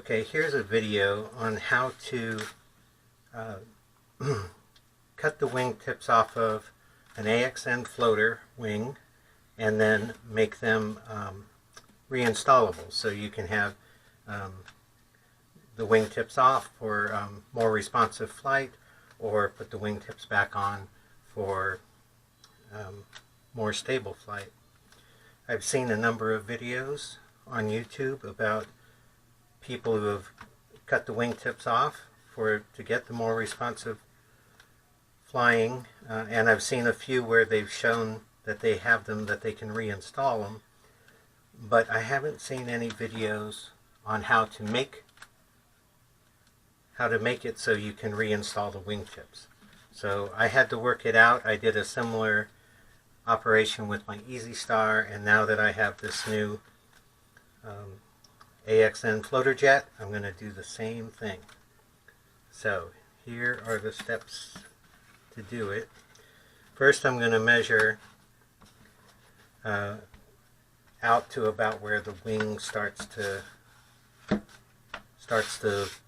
Okay, here's a video on how to cut the wing tips off of an AXN floater wing and then make them reinstallable, so you can have the wing tips off for more responsive flight, or put the wing tips back on for more stable flight. I've seen a number of videos on YouTube about people who have cut the wing tips off to get the more responsive flying, and I've seen a few where they've shown that they have them, that they can reinstall them, but I haven't seen any videos on how to make it so you can reinstall the wing tips. So I had to work it out. I did a similar operation with my EasyStar, and now that I have this new AXN Floater Jet, I'm going to do the same thing. So here are the steps to do it. First, I'm going to measure out to about where the wing starts to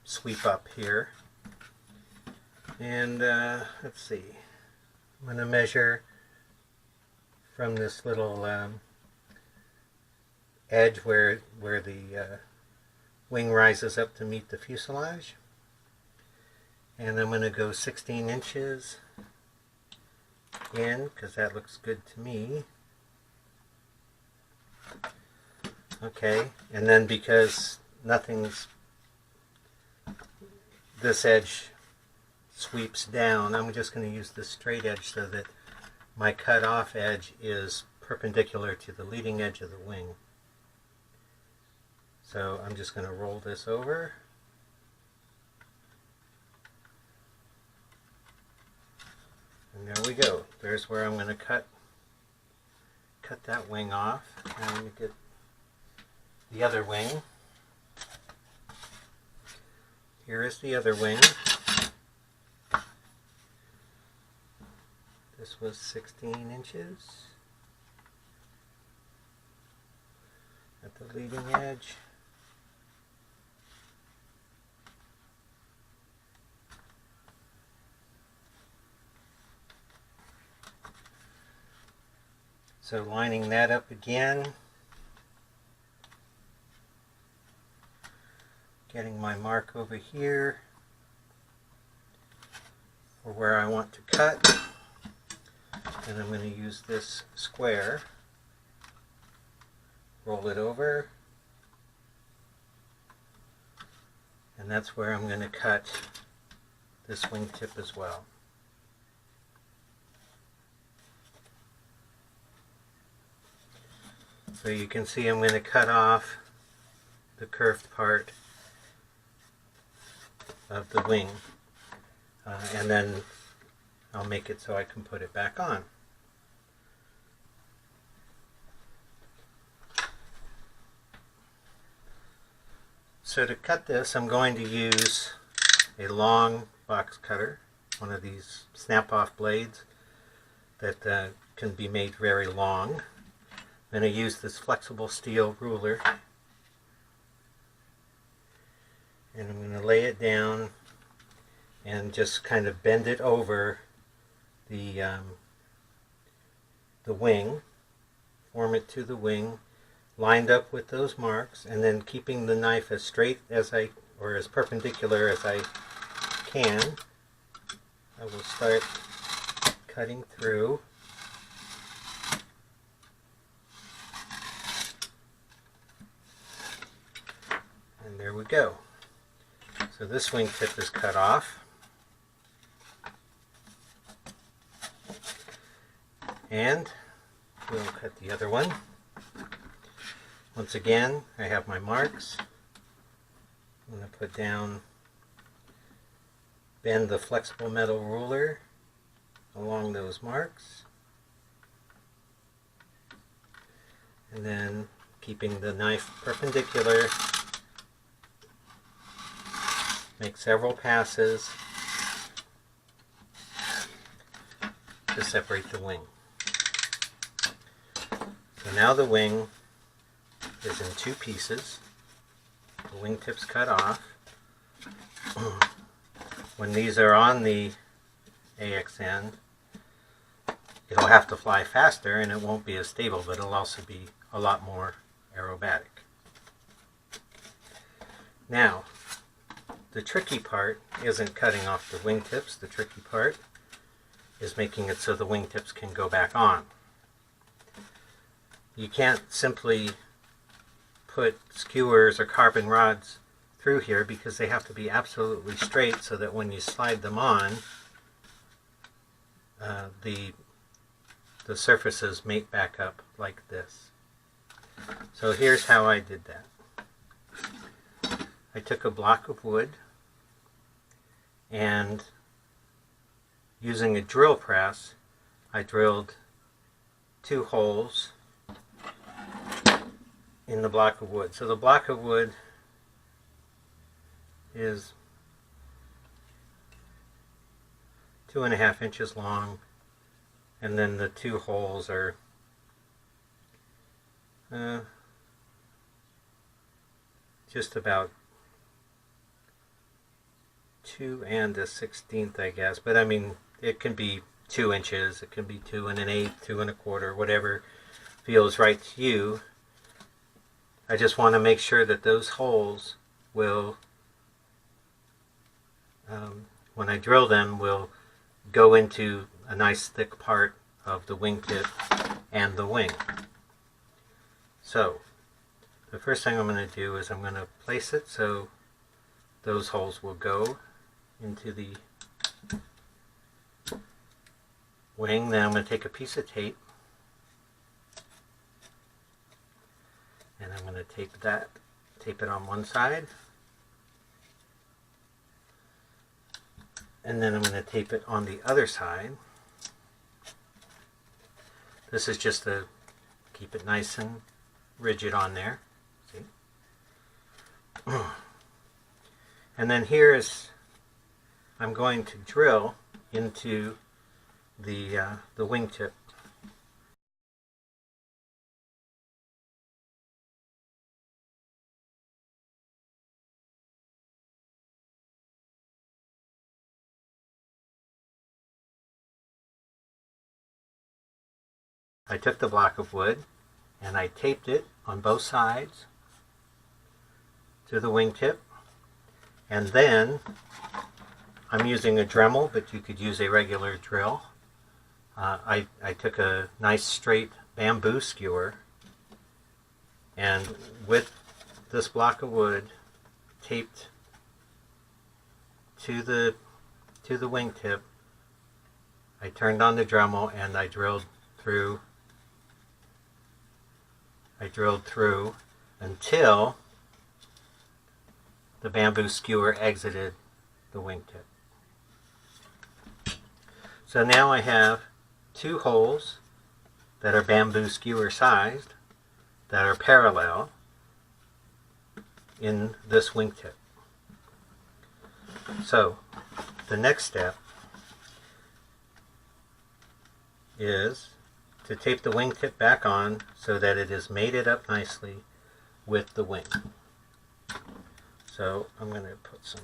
sweep up here, and let's see, I'm going to measure from this little edge where the wing rises up to meet the fuselage, and I'm going to go 16 inches in because that looks good to me. Okay, and then because this edge sweeps down, I'm just going to use this straight edge so that my cut off edge is perpendicular to the leading edge of the wing. So I'm just going to roll this over. And there we go. There's where I'm going to cut that wing off. And let me get the other wing. Here is the other wing. This was 16 inches at the leading edge. So lining that up again, getting my mark over here for where I want to cut, and I'm going to use this square, roll it over, and that's where I'm going to cut this wing tip as well. So you can see I'm going to cut off the curved part of the wing, and then I'll make it so I can put it back on. So to cut this, I'm going to use a long box cutter, one of these snap-off blades that can be made very long. I'm going to use this flexible steel ruler, and I'm going to lay it down and just kind of bend it over the wing, form it to the wing, lined up with those marks, and then keeping the knife as straight as or as perpendicular as I can, I will start cutting through. And there we go. So this wing tip is cut off. And we'll cut the other one. Once again, I have my marks. I'm going to put down, bend the flexible metal ruler along those marks. And then, keeping the knife perpendicular, make several passes to separate the wing. So now the wing is in two pieces, the wingtips cut off. When these are on the AXN, it'll have to fly faster and it won't be as stable, but it'll also be a lot more aerobatic. Now, the tricky part isn't cutting off the wingtips. The tricky part is making it so the wingtips can go back on. You can't simply put skewers or carbon rods through here because they have to be absolutely straight so that when you slide them on, the surfaces mate back up like this. So here's how I did that. I took a block of wood and using a drill press, I drilled 2 holes in the block of wood. So the block of wood is 2.5 inches long, and then the 2 holes are just about 2 1/16, I guess. But I mean, it can be 2 inches, it can be 2 1/8, 2 1/4, whatever feels right to you. I just want to make sure that those holes will, when I drill them, will go into a nice thick part of the wingtip and the wing. So the first thing I'm going to do is I'm going to place it so those holes will go into the wing. Then I'm going to take a piece of tape and I'm going to tape it on one side, and then I'm going to tape it on the other side. This is just to keep it nice and rigid on there. See? And then here is, I'm going to drill into the wingtip. I took the block of wood and I taped it on both sides to the wingtip, and then I'm using a Dremel, but you could use a regular drill. I took a nice straight bamboo skewer, and with this block of wood taped to the wingtip, I turned on the Dremel and I drilled through until the bamboo skewer exited the wingtip. So now I have 2 holes that are bamboo skewer sized that are parallel in this wingtip. So the next step is to tape the wingtip back on so that it is mated up nicely with the wing. So I'm going to put some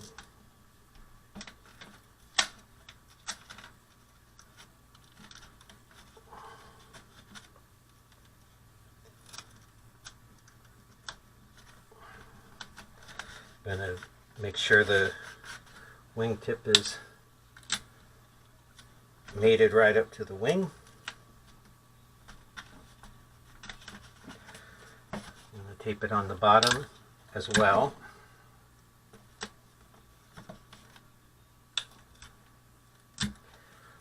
going to make sure the wingtip is mated right up to the wing. I'm going to tape it on the bottom as well.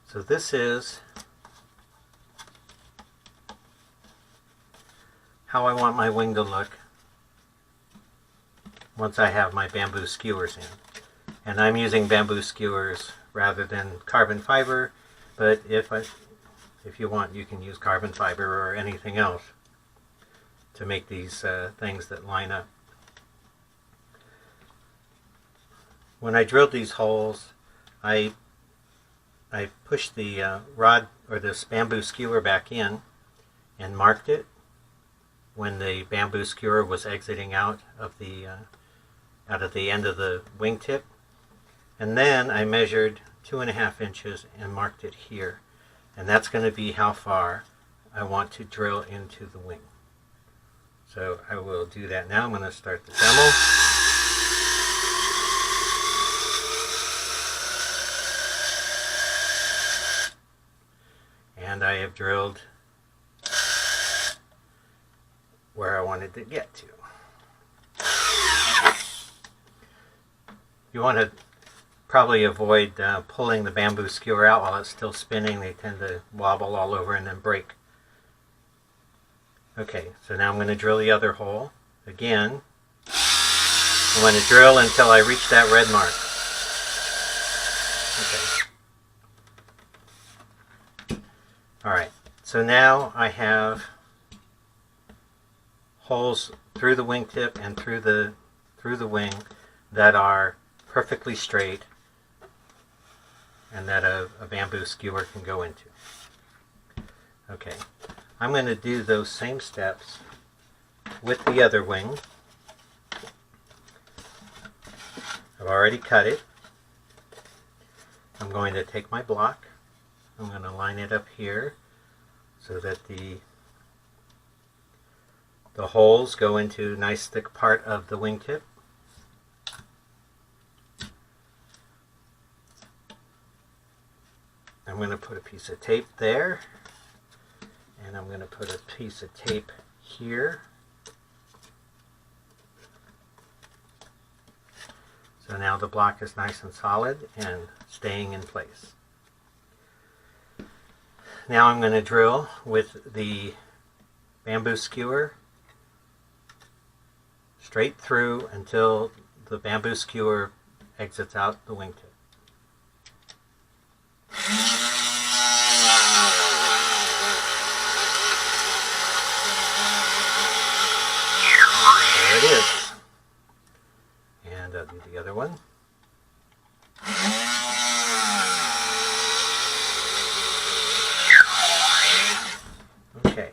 So this is how I want my wing to look once I have my bamboo skewers in. And I'm using bamboo skewers rather than carbon fiber, but if you want, you can use carbon fiber or anything else to make these things that line up. When I drilled these holes, I pushed the rod or this bamboo skewer back in and marked it when the bamboo skewer was exiting out of the out of the end of the wingtip. And then I measured 2.5 inches and marked it here. And that's going to be how far I want to drill into the wing. So I will do that now. I'm going to start the demo. And I have drilled where I wanted to get to. You want to probably avoid pulling the bamboo skewer out while it's still spinning. They tend to wobble all over and then break. Okay, so now I'm going to drill the other hole. Again, I'm going to drill until I reach that red mark. Okay. Alright, so now I have holes through the wingtip and through the wing that are perfectly straight and that a bamboo skewer can go into. Okay, I'm going to do those same steps with the other wing. I've already cut it. I'm going to take my block. I'm going to line it up here so that the holes go into a nice thick part of the wingtip. I'm going to put a piece of tape there, and I'm going to put a piece of tape here. So now the block is nice and solid and staying in place. Now I'm going to drill with the bamboo skewer straight through until the bamboo skewer exits out the wingtip. There it is. And I'll do the other one. Okay.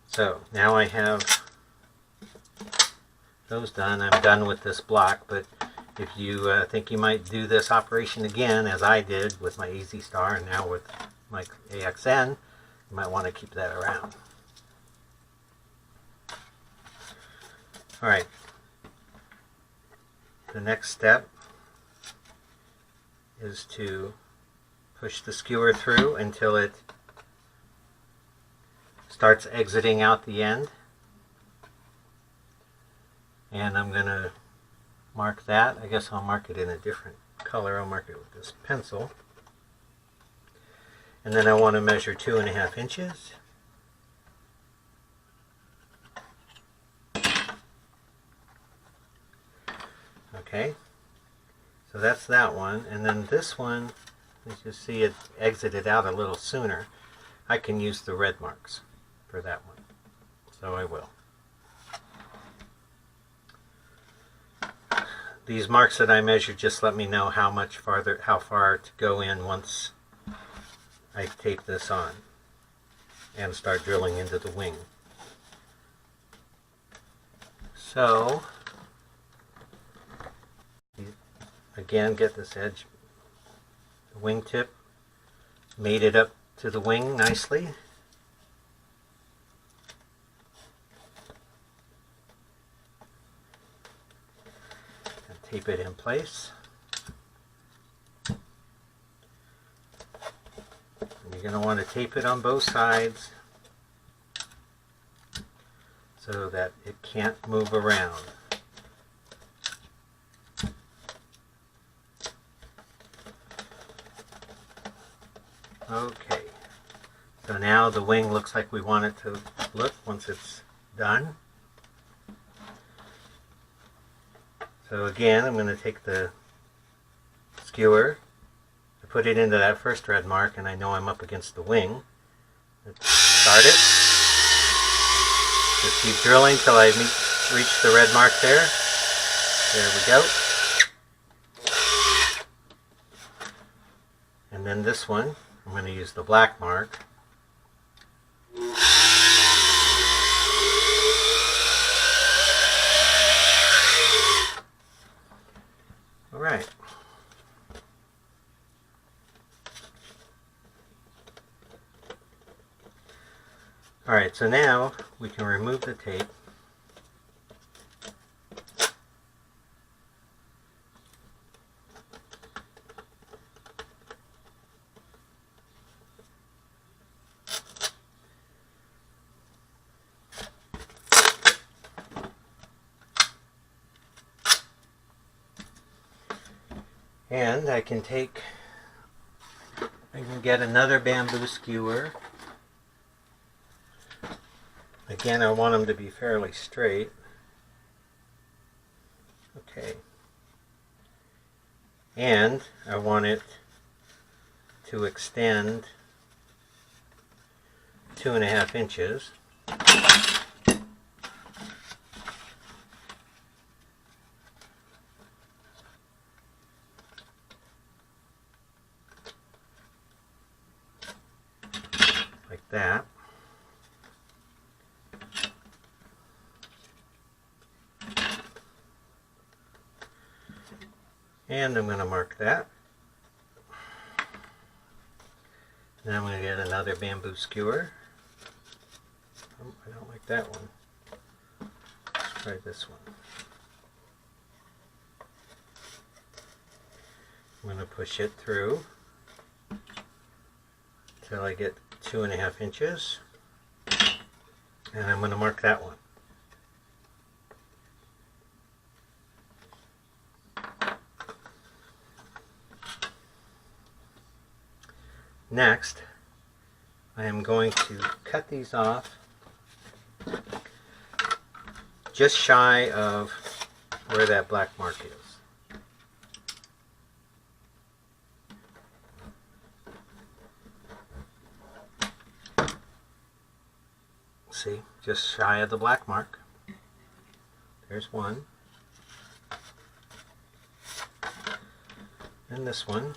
So now I have those done. I'm done with this block, but if you think you might do this operation again, as I did with my EasyStar and now with my AXN, you might want to keep that around. Alright, the next step is to push the skewer through until it starts exiting out the end. And I'm going to mark that. I guess I'll mark it in a different color. I'll mark it with this pencil. And then I want to measure 2.5 inches. Okay, so that's that one. And then this one, as you see, it exited out a little sooner. I can use the red marks for that one, so I will. These marks that I measured just let me know how far to go in once I tape this on and start drilling into the wing. So again, get this edge, the wingtip, made it up to the wing nicely. And tape it in place. And you're going to want to tape it on both sides so that it can't move around. Okay, so now the wing looks like we want it to look once it's done. So again, I'm going to take the skewer, I put it into that first red mark, and I know I'm up against the wing. Let's start it. Just keep drilling till I reach the red mark there. There we go. And then this one, I'm going to use the black mark. Alright, so now we can remove the tape. And I can get another bamboo skewer. Again, I want them to be fairly straight. Okay. And I want it to extend 2.5 inches. Like that. And I'm going to mark that. Then I'm going to get another bamboo skewer. Oh, I don't like that one. Let's try this one. I'm going to push it through till I get 2.5 inches. And I'm going to mark that one. Next, I am going to cut these off just shy of where that black mark is. See, just shy of the black mark. There's one. And this one.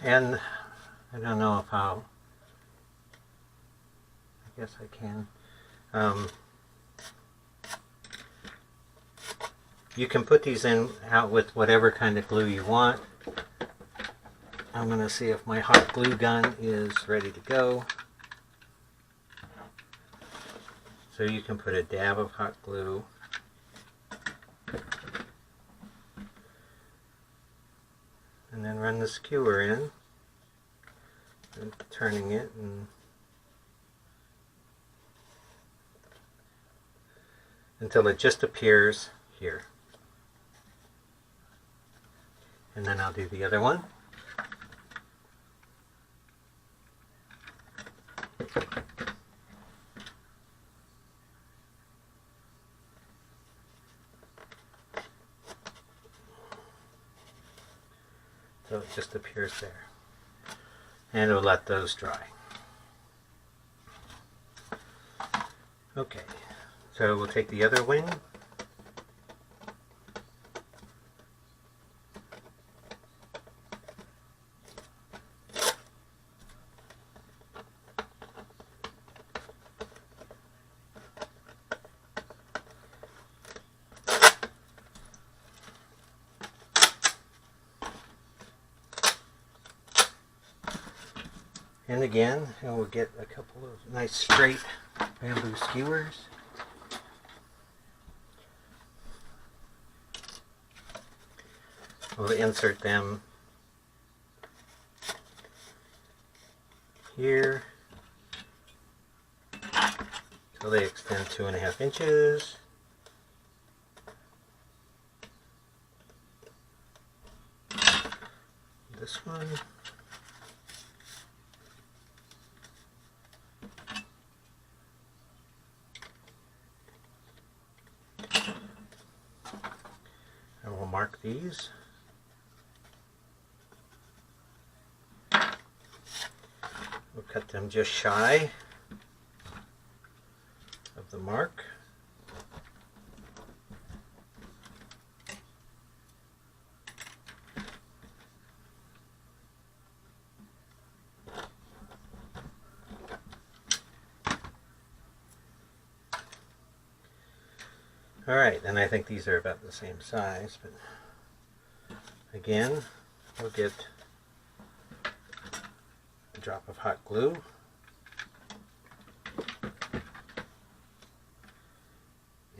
And I don't know if I guess I can. You can put these out with whatever kind of glue you want. I'm going to see if my hot glue gun is ready to go. So you can put a dab of hot glue. And then run the skewer in, and turning it, and until it just appears here. And then I'll do the other one. So it just appears there. And we'll let those dry. Okay, so we'll take the other wing. And again, we'll get a couple of nice straight bamboo skewers. We'll insert them here so they extend 2.5 inches. This one. And we'll mark these. We'll cut them just shy of the mark. Alright, and I think these are about the same size, but again, we'll get a drop of hot glue.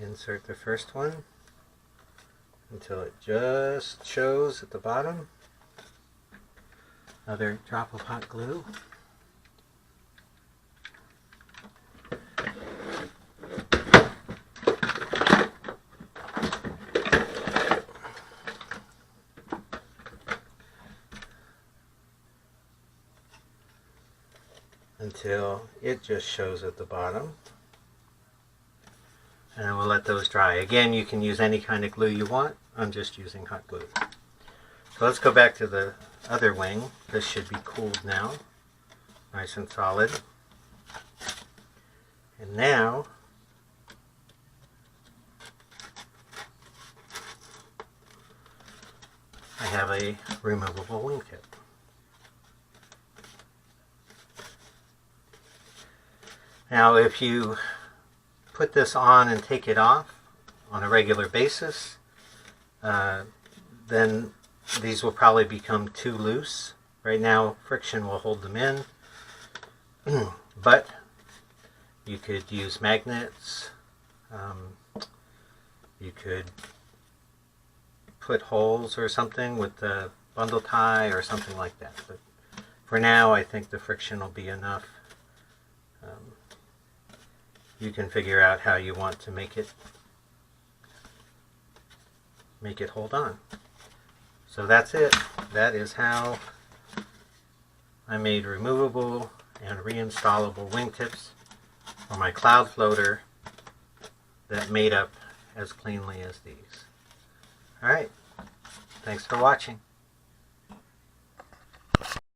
Insert the first one until it just shows at the bottom. Another drop of hot glue. Until it just shows at the bottom. And we'll let those dry. Again, you can use any kind of glue you want. I'm just using hot glue. So let's go back to the other wing. This should be cooled now. Nice and solid. And now, I have a removable wingtip. Now, if you put this on and take it off on a regular basis, then these will probably become too loose. Right now, friction will hold them in, but you could use magnets. You could put holes or something with the bundle tie or something like that. But for now, I think the friction will be enough. You can figure out how you want to make it hold on. So that's it. That is how I made removable and reinstallable wingtips for my cloud floater that made up as cleanly as these. Alright, thanks for watching.